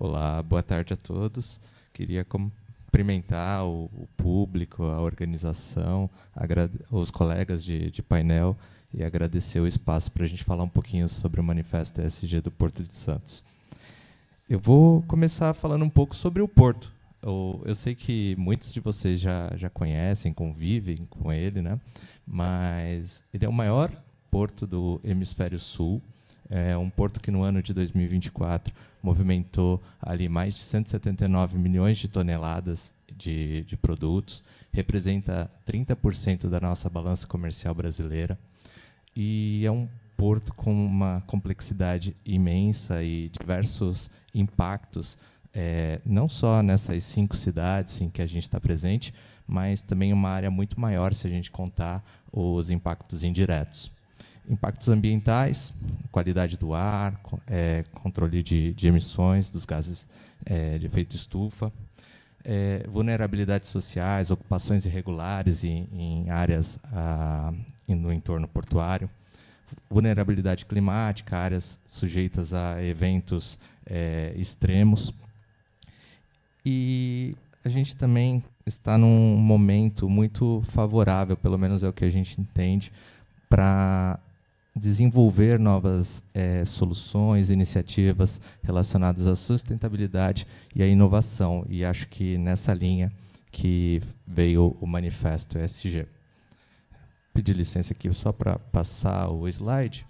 Olá, boa tarde a todos. Queria cumprimentar o público, a organização, os colegas de painel e agradecer o espaço para a gente falar um pouquinho sobre o Manifesto ESG do Porto de Santos. Eu vou começar falando um pouco sobre o Porto. Eu sei que muitos de vocês já conhecem, convivem com ele, né? Mas ele é o maior porto do Hemisfério Sul. É um porto que, no ano de 2024, movimentou ali mais de 179 milhões de toneladas de produtos, representa 30% da nossa balança comercial brasileira, e é um porto com uma complexidade imensa e diversos impactos, não só nessas 5 cidades em que a gente está presente, mas também uma área muito maior se a gente contar os impactos indiretos. Impactos ambientais, qualidade do ar, controle de emissões dos gases de efeito estufa, vulnerabilidades sociais, ocupações irregulares em áreas no entorno portuário, vulnerabilidade climática, áreas sujeitas a eventos extremos. E a gente também está num momento muito favorável, pelo menos é o que a gente entende, para desenvolver novas soluções, iniciativas relacionadas à sustentabilidade e à inovação. E acho que nessa linha que veio o Manifesto ESG. Pedir licença aqui só para passar o slide.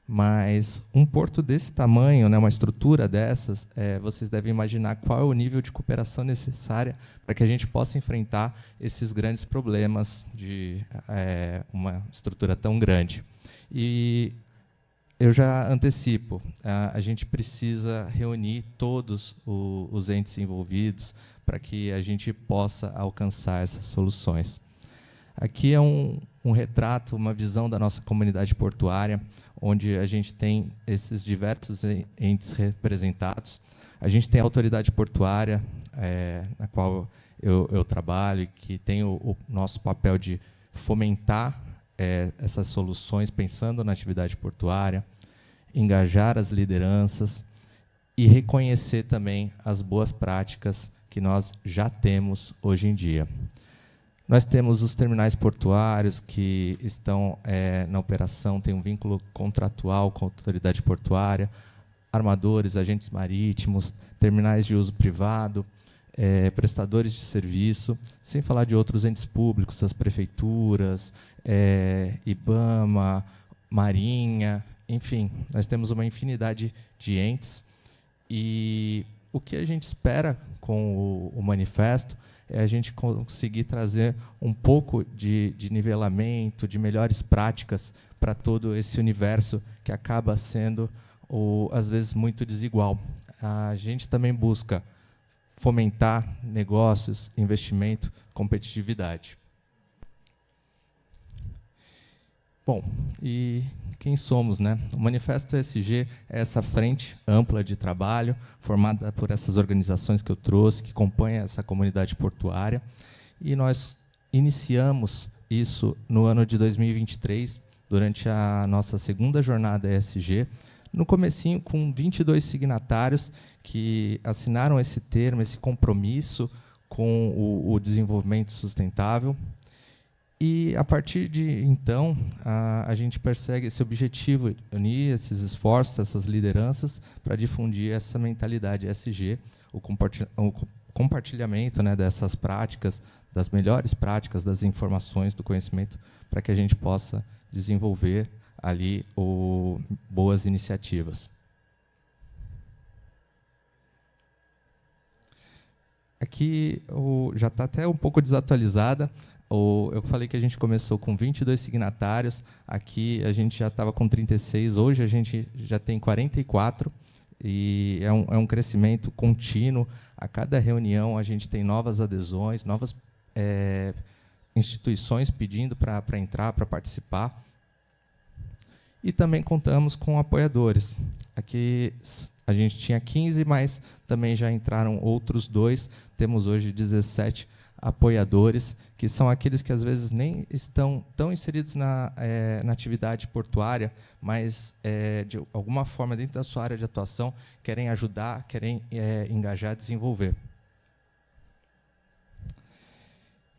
Mas um porto desse tamanho, né, uma estrutura dessas, vocês devem imaginar qual é o nível de cooperação necessária para que a gente possa enfrentar esses grandes problemas de uma estrutura tão grande. E eu já antecipo, a gente precisa reunir todos os entes envolvidos para que a gente possa alcançar essas soluções. Aqui é um retrato, uma visão da nossa comunidade portuária, onde a gente tem esses diversos entes representados. A gente tem a autoridade portuária, na qual eu trabalho, que tem o nosso papel de fomentar essas soluções, pensando na atividade portuária, engajar as lideranças e reconhecer também as boas práticas que nós já temos hoje em dia. Nós temos os terminais portuários que estão na operação, tem um vínculo contratual com a autoridade portuária, armadores, agentes marítimos, terminais de uso privado, prestadores de serviço, sem falar de outros entes públicos, as prefeituras, IBAMA, Marinha, enfim, nós temos uma infinidade de entes. E o que a gente espera com o manifesto é a gente conseguir trazer um pouco de nivelamento, de melhores práticas para todo esse universo que acaba sendo, às vezes, muito desigual. A gente também busca fomentar negócios, investimento, competitividade. Bom, e quem somos, né? O Manifesto ESG é essa frente ampla de trabalho, formada por essas organizações que eu trouxe, que compõem essa comunidade portuária, e nós iniciamos isso no ano de 2023, durante a nossa segunda jornada ESG, no comecinho com 22 signatários que assinaram esse termo, esse compromisso com o desenvolvimento sustentável. E, a partir de então, a gente persegue esse objetivo, unir esses esforços, essas lideranças, para difundir essa mentalidade ESG, o compartilhamento, né, dessas práticas, das melhores práticas, das informações, do conhecimento, para que a gente possa desenvolver ali boas iniciativas. Aqui já está até um pouco desatualizada. Eu falei que a gente começou com 22 signatários, aqui a gente já estava com 36, hoje a gente já tem 44, e é um crescimento contínuo. A cada reunião a gente tem novas adesões, novas instituições pedindo para entrar, para participar. E também contamos com apoiadores. Aqui a gente tinha 15, mas também já entraram outros 2, temos hoje 17 apoiadores, que são aqueles que às vezes nem estão tão inseridos na atividade portuária, mas de alguma forma dentro da sua área de atuação querem ajudar, querem engajar, desenvolver.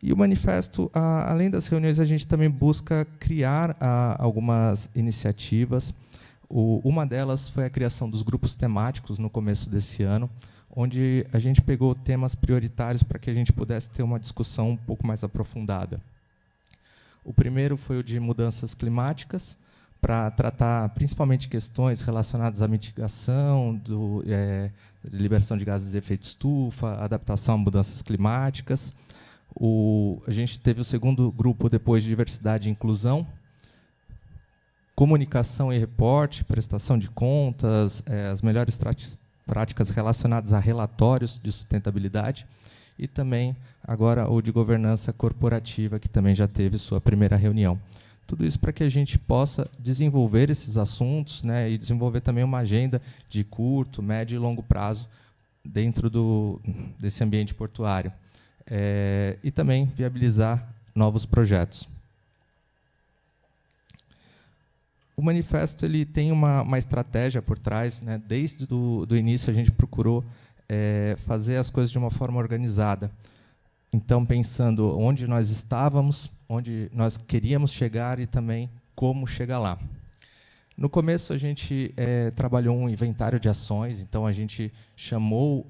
E o manifesto, além das reuniões, a gente também busca criar algumas iniciativas. Uma delas foi a criação dos grupos temáticos no começo desse ano, onde a gente pegou temas prioritários para que a gente pudesse ter uma discussão um pouco mais aprofundada. O primeiro foi o de mudanças climáticas, para tratar principalmente questões relacionadas à mitigação, liberação de gases de efeito estufa, adaptação a mudanças climáticas. A gente teve o segundo grupo depois de diversidade e inclusão, comunicação e reporte, prestação de contas, as melhores práticas relacionadas a relatórios de sustentabilidade, e também agora o de governança corporativa, que também já teve sua primeira reunião. Tudo isso para que a gente possa desenvolver esses assuntos, né, e desenvolver também uma agenda de curto, médio e longo prazo dentro desse ambiente portuário. E também viabilizar novos projetos. O manifesto ele tem uma estratégia por trás, né? Desde do início a gente procurou fazer as coisas de uma forma organizada. Então, pensando onde nós estávamos, onde nós queríamos chegar e também como chegar lá. No começo, a gente trabalhou um inventário de ações, então a gente chamou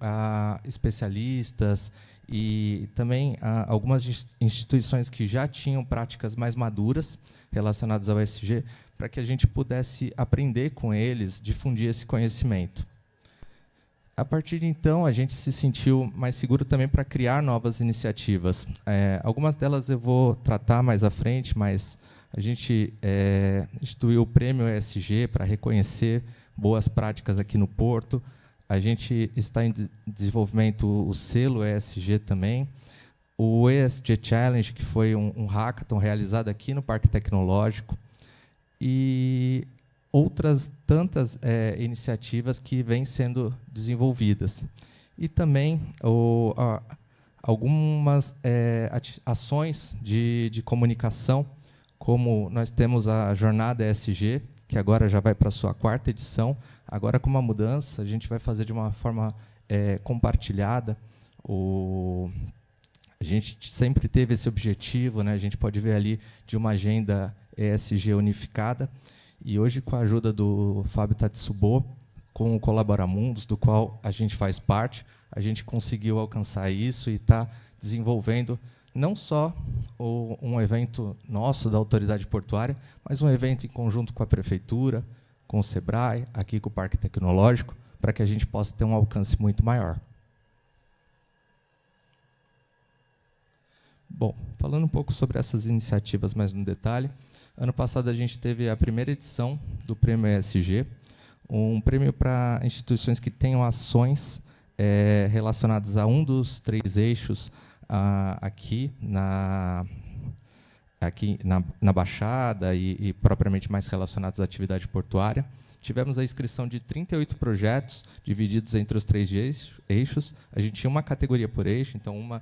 especialistas e também algumas instituições que já tinham práticas mais maduras relacionadas ao ESG, para que a gente pudesse aprender com eles, difundir esse conhecimento. A partir de então, a gente se sentiu mais seguro também para criar novas iniciativas. Algumas delas eu vou tratar mais à frente, mas a gente instituiu o Prêmio ESG para reconhecer boas práticas aqui no Porto. A gente está em desenvolvimento o selo ESG também. O ESG Challenge, que foi um hackathon realizado aqui no Parque Tecnológico. E outras tantas iniciativas que vêm sendo desenvolvidas. E também algumas ações de comunicação, como nós temos a Jornada ESG, que agora já vai para a sua 4ª edição. Agora, com uma mudança, a gente vai fazer de uma forma compartilhada. A gente sempre teve esse objetivo, né? A gente pode ver ali de uma agenda ESG unificada. E hoje, com a ajuda do Fábio Tatsubo, com o Colaboramundos, do qual a gente faz parte, a gente conseguiu alcançar isso e está desenvolvendo não só um evento nosso, da Autoridade Portuária, mas um evento em conjunto com a Prefeitura, com o SEBRAE, aqui com o Parque Tecnológico, para que a gente possa ter um alcance muito maior. Bom, falando um pouco sobre essas iniciativas mais no detalhe, ano passado a gente teve a primeira edição do Prêmio ESG, um prêmio para instituições que tenham ações relacionadas a um dos 3 eixos aqui na Baixada e propriamente mais relacionados à atividade portuária. Tivemos a inscrição de 38 projetos divididos entre os 3 eixos. A gente tinha uma categoria por eixo, então uma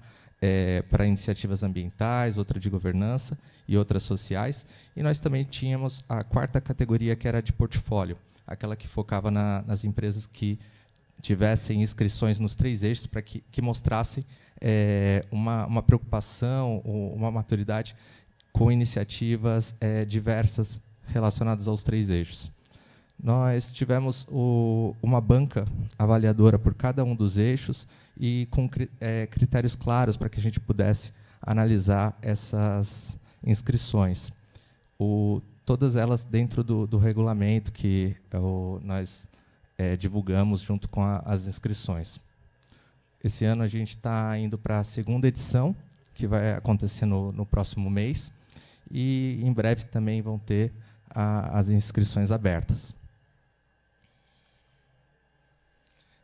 para iniciativas ambientais, outra de governança e outras sociais. E nós também tínhamos a 4ª categoria, que era de portfólio, aquela que focava nas empresas que tivessem inscrições nos 3 eixos, para que mostrassem uma preocupação, uma maturidade com iniciativas diversas relacionadas aos 3 eixos. Nós tivemos uma banca avaliadora por cada um dos eixos e com critérios claros para que a gente pudesse analisar essas inscrições. Todas elas dentro do regulamento que nós divulgamos junto com as inscrições. Esse ano a gente está indo para a 2ª edição, que vai acontecer no próximo mês, e em breve também vão ter as inscrições abertas.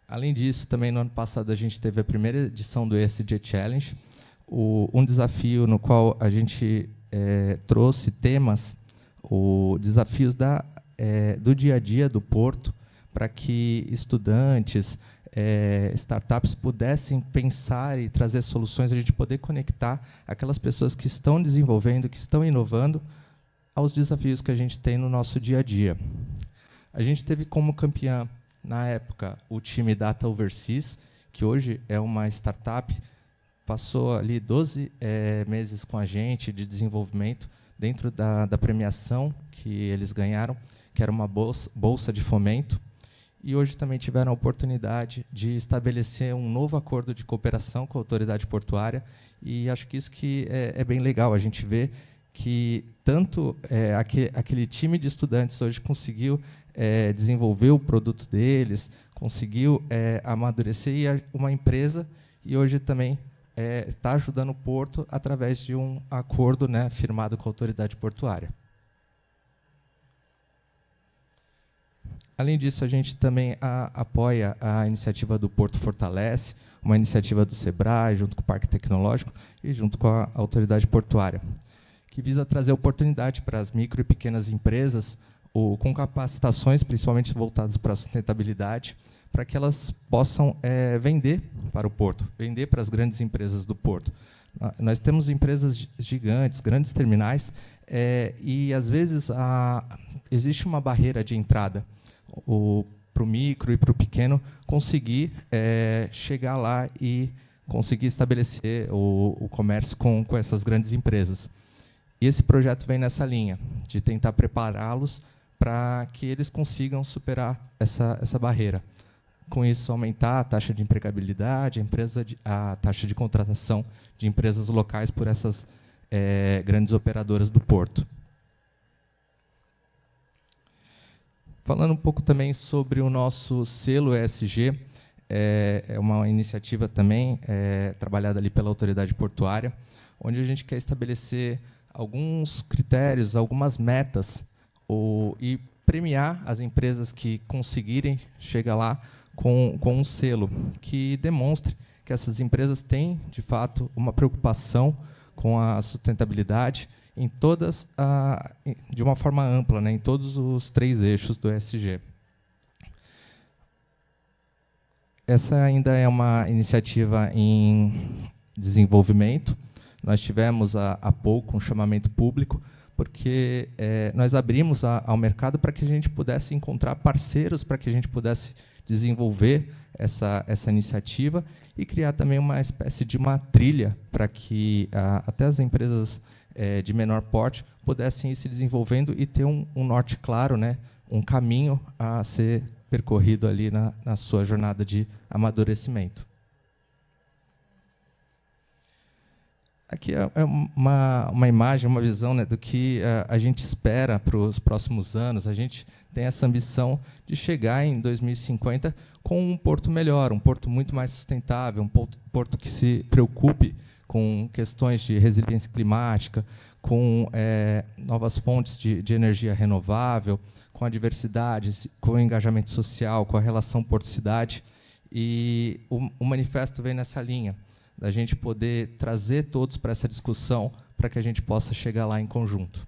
Além disso, também no ano passado a gente teve a primeira edição do ESG Challenge, um desafio no qual a gente trouxe temas, desafios do dia a dia do Porto, para que estudantes, startups pudessem pensar e trazer soluções, a gente poder conectar aquelas pessoas que estão desenvolvendo, que estão inovando, aos desafios que a gente tem no nosso dia a dia. A gente teve como campeã, na época, o time Data Overseas, que hoje é uma startup, passou ali 12 meses com a gente de desenvolvimento dentro da premiação que eles ganharam, que era uma bolsa de fomento, e hoje também tiveram a oportunidade de estabelecer um novo acordo de cooperação com a autoridade portuária, e acho que isso que é bem legal, a gente vê que tanto aquele time de estudantes hoje conseguiu desenvolver o produto deles, conseguiu amadurecer uma empresa, e hoje também está ajudando o Porto através de um acordo, né, firmado com a autoridade portuária. Além disso, a gente também apoia a iniciativa do Porto Fortalece, uma iniciativa do SEBRAE, junto com o Parque Tecnológico e junto com a autoridade portuária, que visa trazer oportunidade para as micro e pequenas empresas, com capacitações, principalmente voltadas para a sustentabilidade, para que elas possam vender para o Porto, vender para as grandes empresas do Porto. Nós temos empresas gigantes, grandes terminais, e, às vezes, existe uma barreira de entrada para o micro e para o pequeno conseguir chegar lá e conseguir estabelecer o comércio com essas grandes empresas. E esse projeto vem nessa linha, de tentar prepará-los para que eles consigam superar essa barreira. Com isso, aumentar a taxa de empregabilidade, a taxa de contratação de empresas locais por essas grandes operadoras do Porto. Falando um pouco também sobre o nosso selo ESG, é uma iniciativa também trabalhada ali pela autoridade portuária, onde a gente quer estabelecer alguns critérios, algumas metas, e premiar as empresas que conseguirem chegar lá com um selo que demonstre que essas empresas têm, de fato, uma preocupação com a sustentabilidade em todas, de uma forma ampla, né, em todos os 3 eixos do ESG. Essa ainda é uma iniciativa em desenvolvimento. Nós tivemos há pouco um chamamento público, porque nós abrimos ao mercado para que a gente pudesse encontrar parceiros, para que a gente pudesse desenvolver essa iniciativa e criar também uma espécie de uma trilha para que até as empresas de menor porte pudessem ir se desenvolvendo e ter um norte claro, né, um caminho a ser percorrido ali na sua jornada de amadurecimento. Aqui é uma imagem, uma visão, né, do que a gente espera para os próximos anos. A gente tem essa ambição de chegar em 2050 com um porto melhor, um porto muito mais sustentável, um porto que se preocupe com questões de resiliência climática, com novas fontes de energia renovável, com a diversidade, com o engajamento social, com a relação porto-cidade. E o manifesto vem nessa linha, da gente poder trazer todos para essa discussão, para que a gente possa chegar lá em conjunto.